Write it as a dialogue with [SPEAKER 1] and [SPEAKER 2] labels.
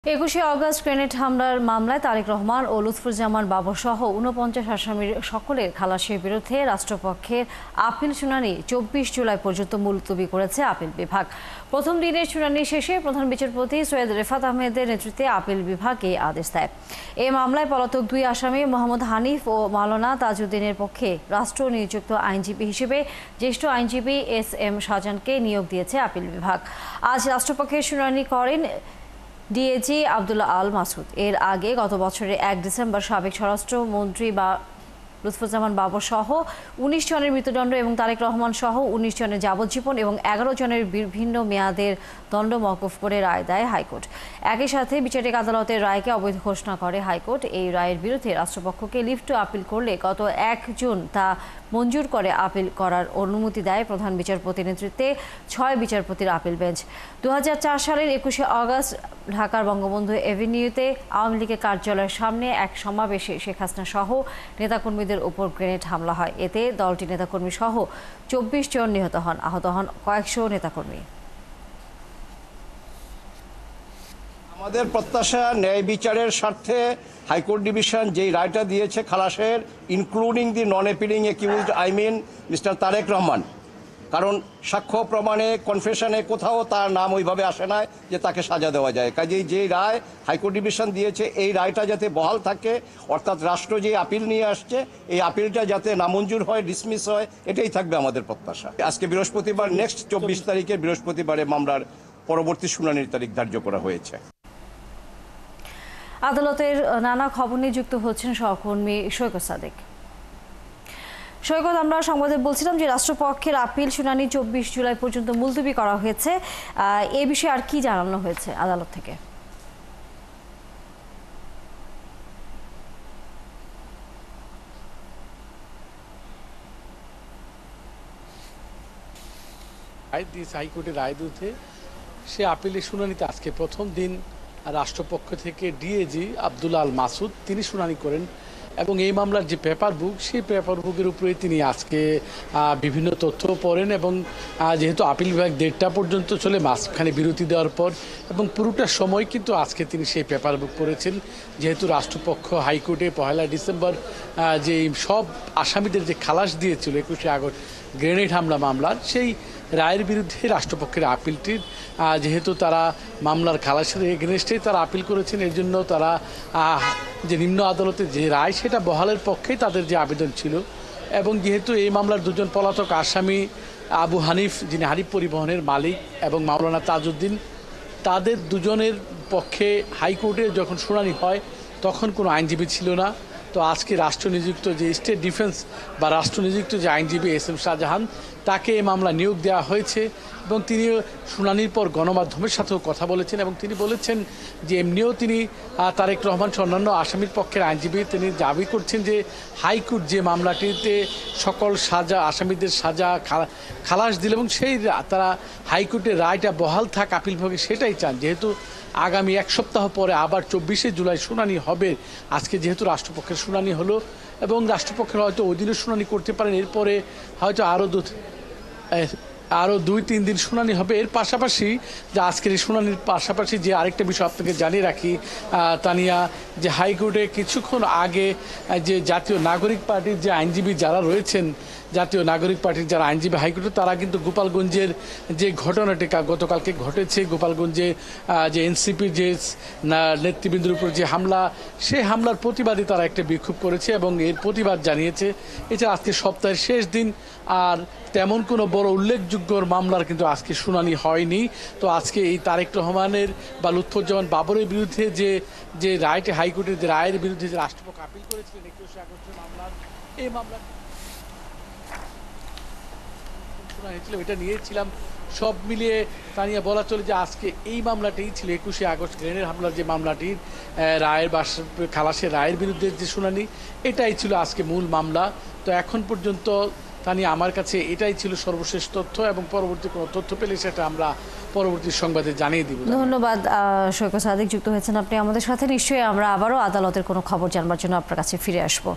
[SPEAKER 1] 21শে August grenade হামলার মামলায় তারেক রহমান ও লুৎফুজ্জামান বাবরসহ ৪৯ আসামির সকলের খালাসের বিরুদ্ধে রাষ্ট্রপক্ষের আপিল শুনানি ২৪ জুলাই পর্যন্ত মুলতবি করেছে আপিল বিভাগ। প্রথম দিনের শুনানি শেষে প্রধান বিচারপতি সৈয়দ রেফাত আহমেদের নেতৃত্বে আপিল বিভাগ এই আদেশ দেয়। এই মামলায় পলাতক দুই আসামি মোহাম্মদ হানিফ ও মাওলানা তাজউদ্দিনের পক্ষে রাষ্ট্র নিযুক্ত আইনজীবী হিসেবে জ্যেষ্ঠ আইনজীবী SM শাহজাহানকে নিয়োগ দিয়েছে আপিল বিভাগ। আজ রাষ্ট্রপক্ষের শুনানি করেন ডিএজি আব্দুল্লাহ আল মাসুদ। এর আগে গত বছরের ১ ডিসেম্বর সাবেক স্বরাষ্ট্রমন্ত্রী লুৎফুজ্জামান বাবর সহ ১৯ জনের মৃত্যুদণ্ড এবং তারেক রহমান সহ ১৯ জনের যাবজ্জীবন এবং ১১ জনের বিভিন্ন মেয়াদের দণ্ড মওকুফ করে রায় দেয় হাইকোর্ট। একই সাথে বিচারিক আদালতের রায়কে অবৈধ ঘোষণা করে হাইকোর্ট। এই রায়ের বিরুদ্ধে রাষ্ট্রপক্ষকে লিভ টু আপিল করলে গত ১ জুন তা মঞ্জুর করে আপিল করার অনুমতি দেয় প্রধান বিচারপতির নেতৃত্বে ৬ বিচারপতির আপিল বেঞ্চ। ২০০৪ সালের ২১শে অগস্ট ঢাকার বঙ্গবন্ধু এভিনিউতে আওয়ামী লীগের কার্যালয়ের সামনে এক সমাবেশে শেখ হাসিনা সহ নেতাকর্মীদের উপর গ্রেনেড হামলা হয়। এতে দলটির নেতাকর্মী সহ ২৪ জন নিহত হন, আহত হন কয়েকশো নেতাকর্মী।
[SPEAKER 2] আমাদের প্রত্যাশা ন্যায় বিচারের স্বার্থে হাইকোর্ট ডিভিশন যেই রায়টা দিয়েছে খালাসের, including the non appealing accused mister Tarique Rahman, কারণ সাক্ষ্য প্রমাণে কনফেশনে কোথাও তার নাম ওইভাবে আসে না যে তাকে সাজা দেওয়া যায়। কাজেই যেই রায় হাইকোর্ট ডিভিশন দিয়েছে এই রায়টা যাতে বহাল থাকে, অর্থাৎ রাষ্ট্র যে আপিল নিয়ে আসছে এই আপিলটা যাতে নামঞ্জুর হয়, ডিসমিস হয়, এটাই থাকবে আমাদের প্রত্যাশা। আজকে বৃহস্পতিবার, নেক্সট ২৪ তারিখে বৃহস্পতিবারে মামলার পরবর্তী শুনানির তারিখ ধার্য করা হয়েছে।
[SPEAKER 1] আদালতের নানা খবর নিয়ে যুক্ত হচ্ছেন সহকর্মী সৈকত সাদেক। সৈকত, আমরা সংবাদে বলছিলাম যে রাষ্ট্রপক্ষের আপিল শুনানি ২৪ জুলাই পর্যন্ত মুলতবি করা হয়েছে। এ বিষয়ে আর কি জানানো হয়েছে আদালত থেকে?
[SPEAKER 3] হাইকোর্টের রায় বিরুদ্ধে সে আপিলের শুনানিতে আজকে প্রথম দিন রাষ্ট্রপক্ষ থেকে ডিএজি আব্দুল্লাহ আল মাসুদ তিনি শুনানি করেন এবং এই মামলার যে পেপার বুক সেই পেপার বুকের উপরে তিনি আজকে বিভিন্ন তথ্য পড়েন এবং যেহেতু আপিল বিভাগ ১:৩০ পর্যন্ত চলে, মাঝখানে বিরতি দেওয়ার পর এবং পুরোটা সময় কিন্তু আজকে তিনি সেই পেপার বুক পড়েছেন। যেহেতু রাষ্ট্রপক্ষ হাইকোর্টে ১ ডিসেম্বর যে সব আসামিদের যে খালাস দিয়েছিল ২১শে আগস্ট গ্রেনেড হামলা মামলার, সেই রায়ের বিরুদ্ধে রাষ্ট্রপক্ষের আপিলটির যেহেতু তারা মামলার খালাসের এগেনস্টেই তারা আপিল করেছেন, এর জন্য তারা যে নিম্ন আদালতের যে রায় সেটা বহালের পক্ষেই তাদের যে আবেদন ছিল। এবং যেহেতু এই মামলার দুজন পলাতক আসামি আবু হানিফ, যিনি হানিফ পরিবহনের মালিক, এবং মাওলানা তাজউদ্দিন, তাদের দুজনের পক্ষে হাইকোর্টে যখন শুনানি হয় তখন কোনো আইনজীবী ছিল না। তো আজকে রাষ্ট্র নিযুক্ত যে স্টেট ডিফেন্স বা রাষ্ট্র নিযুক্ত যে আইনজীবী SM শাহজাহান, তাকে এই মামলা নিয়োগ দেওয়া হয়েছে এবং তিনি শুনানির পর গণমাধ্যমের সাথেও কথা বলেছেন এবং তিনি বলেছেন যে এমনিও তিনি তারেক রহমান অন্যান্য আসামির পক্ষের আইনজীবী, তিনি দাবি করছেন যে হাইকোর্ট যে মামলাটিতে সকল সাজা আসামিদের সাজা খালাস দিল এবং সেই তারা হাইকোর্টের রায়টা বহাল থাক আপিল বিভাগে, সেটাই চান। যেহেতু আগামী ১ সপ্তাহ পরে আবার ২৪শে জুলাই শুনানি হবে, আজকে যেহেতু রাষ্ট্রপক্ষের শুনানি হলো এবং রাষ্ট্রপক্ষের হয়তো ওই দিনও শুনানি করতে পারেন, এরপরে হয়তো আরও ২-৩ দিন শুনানি হবে। এর পাশাপাশি যে আজকের এই শুনানির পাশাপাশি যে আরেকটা বিষয় আপনাকে জানিয়ে রাখি তানিয়া, যে হাইকোর্টে কিছুক্ষণ আগে যে জাতীয় নাগরিক পার্টির যে আইনজীবী যারা রয়েছেন, জাতীয় নাগরিক পার্টির যারা আইনজীবী হাইকোর্টে, তারা কিন্তু গোপালগঞ্জের যে ঘটনাটি গতকালকে ঘটেছে, গোপালগঞ্জে যে এনসিপির যে নেতৃবৃন্দের উপর যে হামলা, সেই হামলার প্রতিবাদে তারা একটা বিক্ষোভ করেছে এবং এর প্রতিবাদ জানিয়েছে। এছাড়া আজকে সপ্তাহের শেষ দিন, আর তেমন কোনো বড় উল্লেখযোগ্য মামলার কিন্তু আজকে শুনানি হয়নি। তো আজকে এই তারেক রহমানের বা লুৎফুজ্জামান বাবরের বিরুদ্ধে যে রায়টি হাইকোর্টের যে রায়ের বিরুদ্ধে যে রাষ্ট্রপক্ষ আপিল করেছিলেন ২১শে আগস্টের মামলার, এই মামলা হয়েছিল, এটা নিয়েছিলাম। সব মিলিয়ে তানিয়া বলা চলে যে আজকে এই মামলাটিই ছিল ২১শে আগস্ট গ্রেনেড হামলার যে মামলাটির রায়ের বা খালাসের রায়ের বিরুদ্ধে যে শুনানি, এটাই ছিল আজকে মূল মামলা। তো এখন পর্যন্ত তানিয়া আমার কাছে এটাই ছিল সর্বশেষ তথ্য এবং পরবর্তী কোনো তথ্য পেলে সেটা আমরা পরবর্তী সংবাদে জানিয়ে দিব।
[SPEAKER 1] ধন্যবাদ সৈকত সাদেক, যুক্ত হয়েছেন আপনি আমাদের সাথে। নিশ্চয়ই আমরা আবারও আদালতের কোনো খবর জানবার জন্য আপনার কাছে ফিরে আসবো।